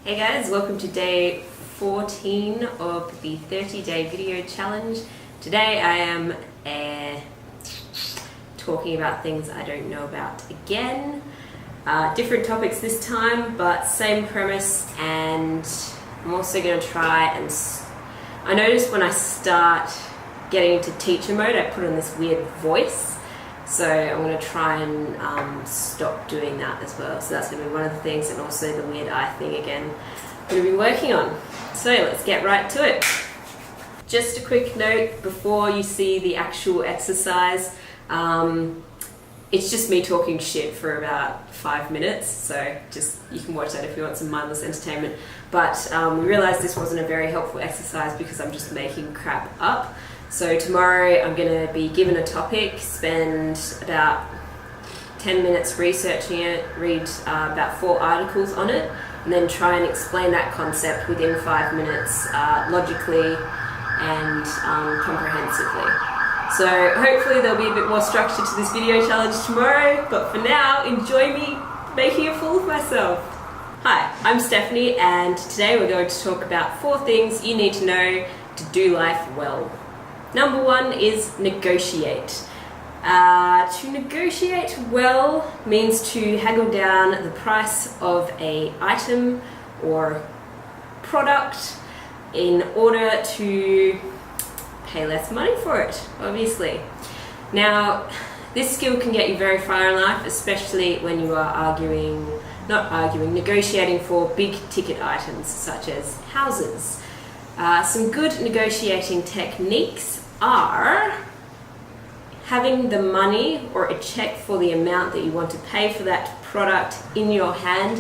Hey guys, welcome to day 14 of the 30-day video challenge. Today I am talking about things I don't know about again. Different topics this time, but same premise, and I'm also going to try and... I notice when I start getting into teacher mode, I put on this weird voice. So I'm going to try and stop doing that as well. So that's going to be one of the things, and also the weird eye thing again I'm going to be working on. So let's get right to it. Just a quick note before you see the actual exercise. It's just me talking shit for about 5 minutes, so just you can watch that if you want some mindless entertainment. But we realised this wasn't a very helpful exercise because I'm just making crap up. So tomorrow I'm going to be given a topic, spend about 10 minutes researching it, read about 4 articles on it, and then try and explain that concept within 5 minutes logically and comprehensively. So hopefully there'll be a bit more structure to this video challenge tomorrow, but for now, enjoy me making a fool of myself. Hi, I'm Stephanie, and today we're going to talk about 4 things you need to know to do life well. Number 1 is negotiate. To negotiate well means to haggle down the price of an item or product in order to pay less money for it, obviously. Now, this skill can get you very far in life, especially when you are negotiating for big ticket items such as houses. Some good negotiating techniques are having the money or a check for the amount that you want to pay for that product in your hand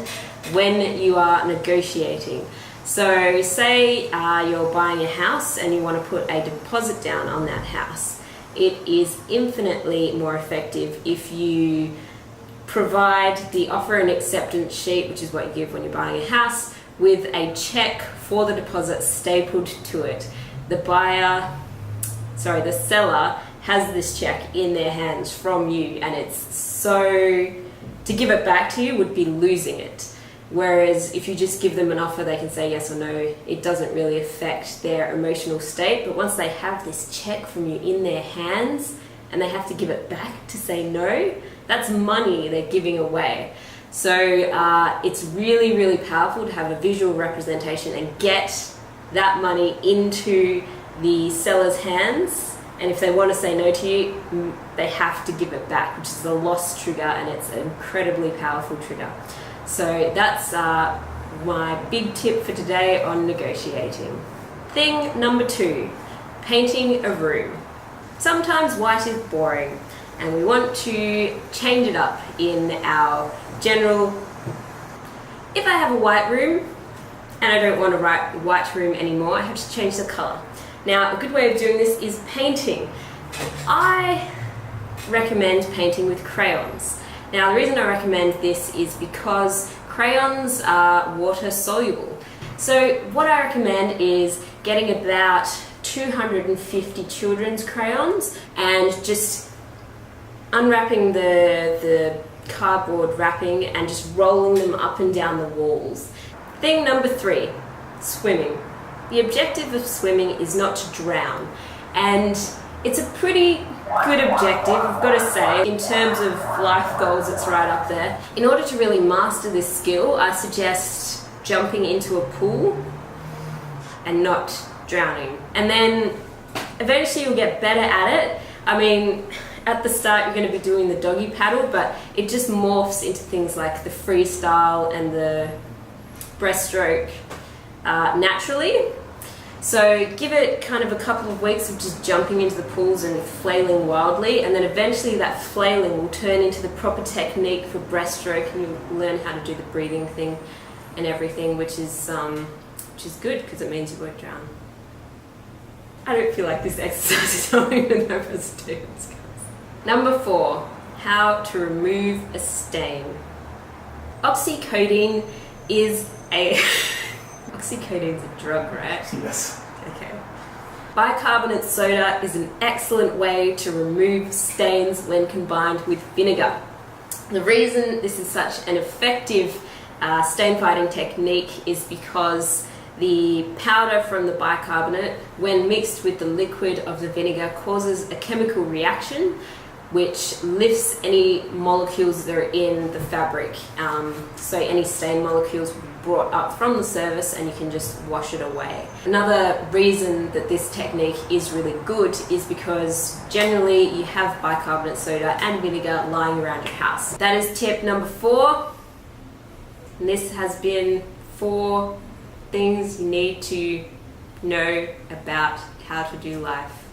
when you are negotiating. So say you're buying a house and you want to put a deposit down on that house. It is infinitely more effective if you provide the offer and acceptance sheet, which is what you give when you're buying a house, with a check for the deposit stapled to it. The seller has this check in their hands from you, and it's so... to give it back to you would be losing it. Whereas if you just give them an offer, they can say yes or no. It doesn't really affect their emotional state, but once they have this check from you in their hands and they have to give it back to say no, that's money they're giving away. So it's really, really powerful to have a visual representation and get that money into the seller's hands. And if they want to say no to you, they have to give it back, which is a loss trigger, and it's an incredibly powerful trigger. So that's my big tip for today on negotiating. Thing number 2, painting a room. Sometimes white is boring, and we want to change it up in our general... If I have a white room and I don't want a white room anymore, I have to change the colour. Now, a good way of doing this is painting. I recommend painting with crayons. Now, the reason I recommend this is because crayons are water soluble. So what I recommend is getting about 250 children's crayons and just unwrapping the cardboard wrapping and just rolling them up and down the walls. Thing number 3, swimming. The objective of swimming is not to drown, and it's a pretty good objective, I've got to say. In terms of life goals, it's right up there. In order to really master this skill, I suggest jumping into a pool and not drowning. And then eventually you'll get better at it. I mean, at the start you're going to be doing the doggy paddle, but it just morphs into things like the freestyle and the breaststroke naturally. So give it kind of a couple of weeks of just jumping into the pools and flailing wildly, and then eventually that flailing will turn into the proper technique for breaststroke, and you'll learn how to do the breathing thing and everything, which is good because it means you won't drown. I don't feel like this exercise is helping with my presentations. Number 4, how to remove a stain. Oxycodone is a... Oxycodone's a drug, right? Yes. Okay. Bicarbonate soda is an excellent way to remove stains when combined with vinegar. The reason this is such an effective stain fighting technique is because the powder from the bicarbonate, when mixed with the liquid of the vinegar, causes a chemical reaction which lifts any molecules that are in the fabric. So any stain molecules will be brought up from the surface and you can just wash it away. Another reason that this technique is really good is because generally you have bicarbonate soda and vinegar lying around your house. That is tip number 4. And this has been 4 things you need to know about how to do life.